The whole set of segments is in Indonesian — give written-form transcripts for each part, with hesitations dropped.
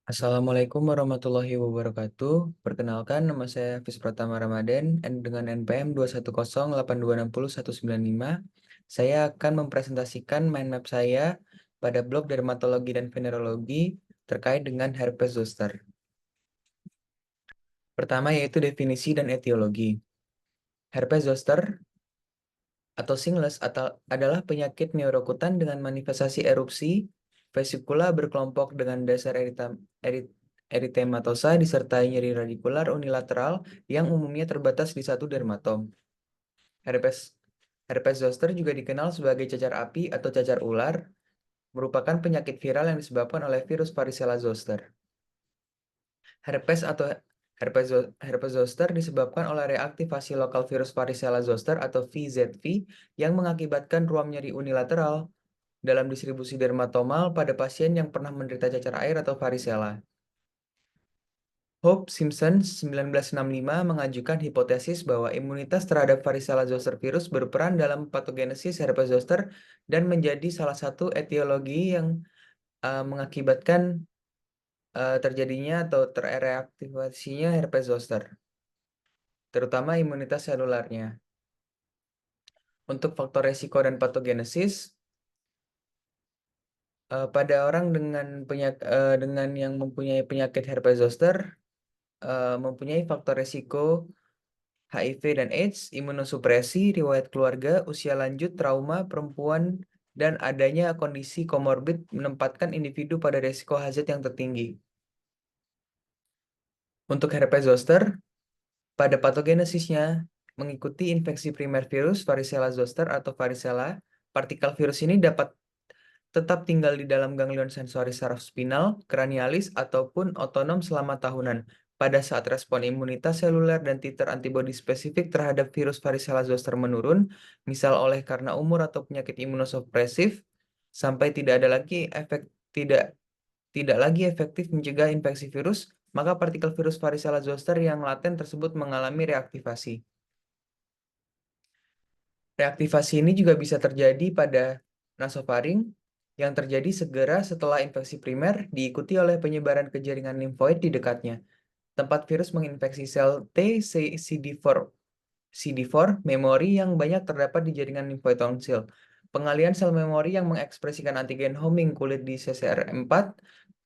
Assalamualaikum warahmatullahi wabarakatuh. Perkenalkan, nama saya Hafiz Pratama Ramadan dengan NPM 210826019. Saya akan mempresentasikan mind map saya pada blok dermatologi dan venerologi terkait dengan herpes zoster. Pertama yaitu definisi dan etiologi. Herpes zoster atau shingles adalah penyakit neurokutan dengan manifestasi erupsi vesikula berkelompok dengan dasar eritematosa disertai nyeri radikular unilateral yang umumnya terbatas di satu dermatom. Herpes herpes zoster juga dikenal sebagai cacar api atau cacar ular, merupakan penyakit viral yang disebabkan oleh virus varicella zoster. Herpes atau herpes zoster disebabkan oleh reaktivasi lokal virus varicella zoster atau VZV yang mengakibatkan ruam nyeri unilateral dalam distribusi dermatomal pada pasien yang pernah menderita cacar air atau varicella. Hope Simpson 1965 mengajukan hipotesis bahwa imunitas terhadap varicella zoster virus berperan dalam patogenesis herpes zoster dan menjadi salah satu etiologi yang mengakibatkan terjadinya atau terreaktivasinya herpes zoster, terutama imunitas selularnya. Untuk faktor resiko dan patogenesis, pada orang dengan yang mempunyai penyakit herpes zoster mempunyai faktor resiko HIV dan AIDS, imunosupresi, riwayat keluarga, usia lanjut, trauma, perempuan, dan adanya kondisi komorbid menempatkan individu pada resiko hazard yang tertinggi. Untuk herpes zoster, pada patogenesisnya mengikuti infeksi primer virus varicella zoster atau varicella, partikel virus ini dapat tetap tinggal di dalam ganglion sensori saraf spinal, kranialis, ataupun otonom selama tahunan. Pada saat respon imunitas seluler dan titer antibodi spesifik terhadap virus varicella zoster menurun, misal oleh karena umur atau penyakit imunosupresif, sampai tidak tidak lagi efektif mencegah infeksi virus, maka partikel virus varicella zoster yang laten tersebut mengalami reaktivasi. Reaktivasi ini juga bisa terjadi pada nasofaring yang terjadi segera setelah infeksi primer diikuti oleh penyebaran ke jaringan limfoid di dekatnya. Tempat virus menginfeksi sel T CD4 memori yang banyak terdapat di jaringan limfoid tonsil. Pengalian sel memori yang mengekspresikan antigen homing kulit di CCR4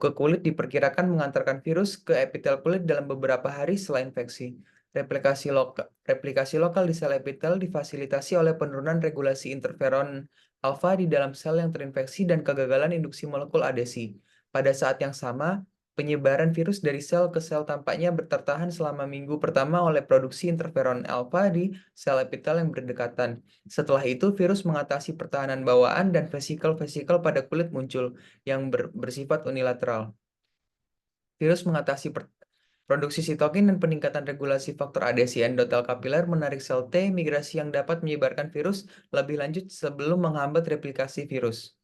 ke kulit diperkirakan mengantarkan virus ke epitel kulit dalam beberapa hari setelah infeksi. Replikasi lokal di sel epitel difasilitasi oleh penurunan regulasi interferon alfa di dalam sel yang terinfeksi dan kegagalan induksi molekul adesi. Pada saat yang sama, penyebaran virus dari sel ke sel tampaknya bertahan selama minggu pertama oleh produksi interferon alfa di sel epitel yang berdekatan. Setelah itu, virus mengatasi pertahanan bawaan dan vesikel-vesikel pada kulit muncul yang bersifat unilateral. Virus mengatasi produksi sitokin dan peningkatan regulasi faktor adesi endotel kapiler menarik sel T migrasi yang dapat menyebarkan virus lebih lanjut sebelum menghambat replikasi virus.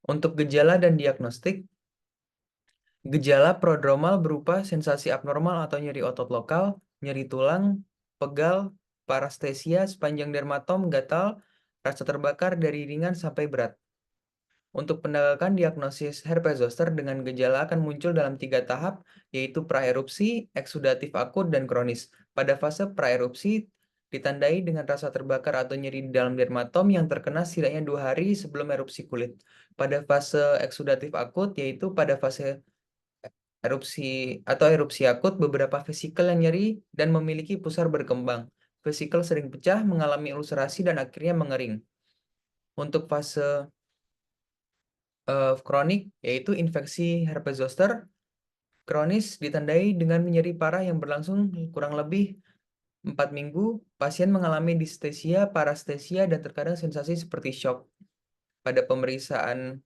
Untuk gejala dan diagnostik, gejala prodromal berupa sensasi abnormal atau nyeri otot lokal, nyeri tulang, pegal, parestesia sepanjang dermatom, gatal, rasa terbakar dari ringan sampai berat. Untuk penegakan diagnosis herpes zoster dengan gejala akan muncul dalam 3 tahap, yaitu praerupsi, eksudatif akut, dan kronis. Pada fase praerupsi, ditandai dengan rasa terbakar atau nyeri di dalam dermatom yang terkena setidaknya 2 hari sebelum erupsi kulit. Pada fase eksudatif akut, yaitu pada fase erupsi akut, beberapa vesikel yang nyeri dan memiliki pusar berkembang. Vesikel sering pecah, mengalami ulcerasi, dan akhirnya mengering. Untuk fase kronik, yaitu infeksi herpes zoster, kronis ditandai dengan nyeri parah yang berlangsung kurang lebih 4 minggu, pasien mengalami distesia, parestesia, dan terkadang sensasi seperti shock. Pada pemeriksaan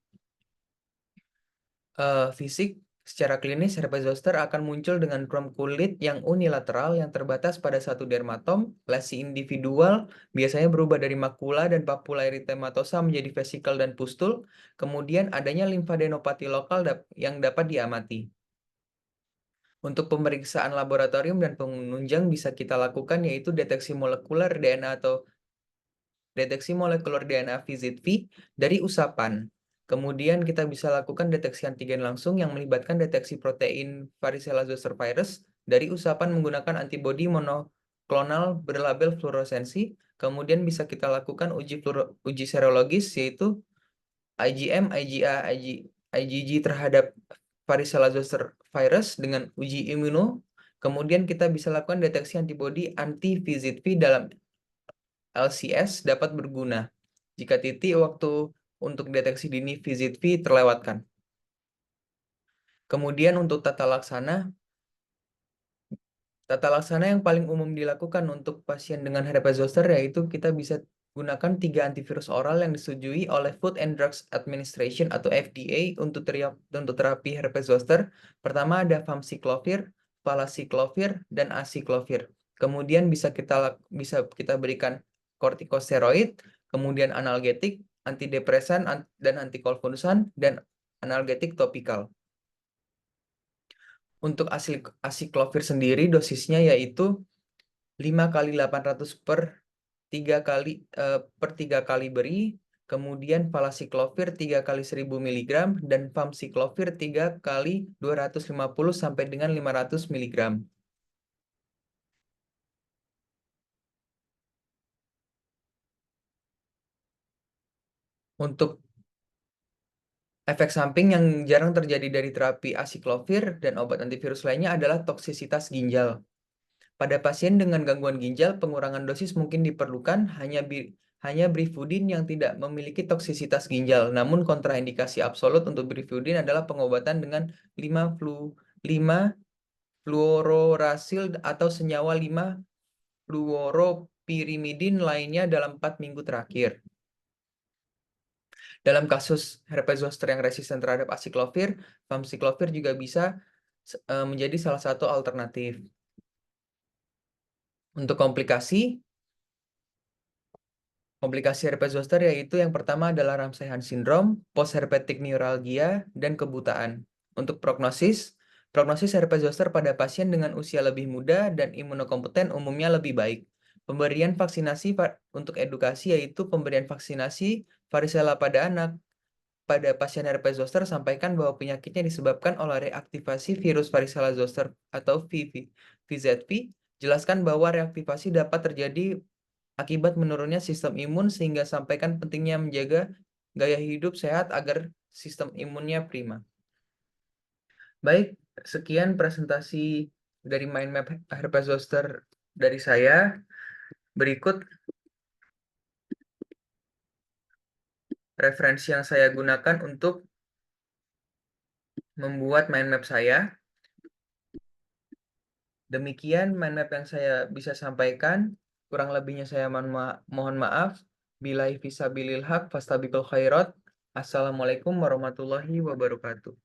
fisik, secara klinis herpes zoster akan muncul dengan krom kulit yang unilateral yang terbatas pada satu dermatom. Lesi individual biasanya berubah dari makula dan papula eritematosa menjadi vesikel dan pustul. Kemudian adanya limfadenopati lokal yang dapat diamati. Untuk pemeriksaan laboratorium dan penunjang bisa kita lakukan yaitu deteksi molekuler DNA atau deteksi molekuler DNA VZV dari usapan. Kemudian kita bisa lakukan deteksi antigen langsung yang melibatkan deteksi protein varicella zoster virus dari usapan menggunakan antibodi monoklonal berlabel fluoresensi. Kemudian bisa kita lakukan uji serologis yaitu IgM, IgA, IgG terhadap varicella zoster virus dengan uji imuno. Kemudian kita bisa lakukan deteksi antibodi anti-VZV dalam LCS dapat berguna jika titik waktu untuk deteksi dini VZV terlewatkan. Kemudian untuk tata laksana yang paling umum dilakukan untuk pasien dengan herpes zoster yaitu kita bisa gunakan 3 antivirus oral yang disetujui oleh Food and Drugs Administration atau FDA untuk terapi herpes zoster. Pertama ada famciclovir, valacyclovir, dan acyclovir. Kemudian bisa kita berikan kortikosteroid, kemudian analgetik, antidepresan, dan antikonvulsan, dan analgetik topikal. Untuk acyclovir sendiri dosisnya yaitu 5 kali 800 per 3 kali beri, kemudian valacyclovir 3 kali 1000 mg, dan famciclovir 3 kali 250 sampai dengan 500 mg. Untuk efek samping yang jarang terjadi dari terapi acyclovir dan obat antivirus lainnya adalah toksisitas ginjal. Pada pasien dengan gangguan ginjal, pengurangan dosis mungkin diperlukan hanya brifudin yang tidak memiliki toksisitas ginjal. Namun kontraindikasi absolut untuk brifudin adalah pengobatan dengan 5-fluorouracil atau senyawa 5-fluoropirimidin lainnya dalam 4 minggu terakhir. Dalam kasus herpes zoster yang resisten terhadap acyclovir, famciclovir juga bisa menjadi salah satu alternatif. Untuk komplikasi herpes zoster yaitu yang pertama adalah Ramsay-Hunt syndrome, postherpetic neuralgia, dan kebutaan. Untuk prognosis herpes zoster pada pasien dengan usia lebih muda dan imunokompeten umumnya lebih baik. Pemberian vaksinasi untuk edukasi yaitu pemberian vaksinasi varicella pada anak. Pada pasien herpes zoster sampaikan bahwa penyakitnya disebabkan oleh reaktivasi virus varicella zoster atau VZV. Jelaskan bahwa reaktivasi dapat terjadi akibat menurunnya sistem imun sehingga sampaikan pentingnya menjaga gaya hidup sehat agar sistem imunnya prima. Baik, sekian presentasi dari mind map herpes zoster dari saya. Berikut referensi yang saya gunakan untuk membuat mind map saya. Demikian mind map yang saya bisa sampaikan. Kurang lebihnya saya mohon maaf. Billahi fisabilil haq fastabiqul khairat. Assalamualaikum warahmatullahi wabarakatuh.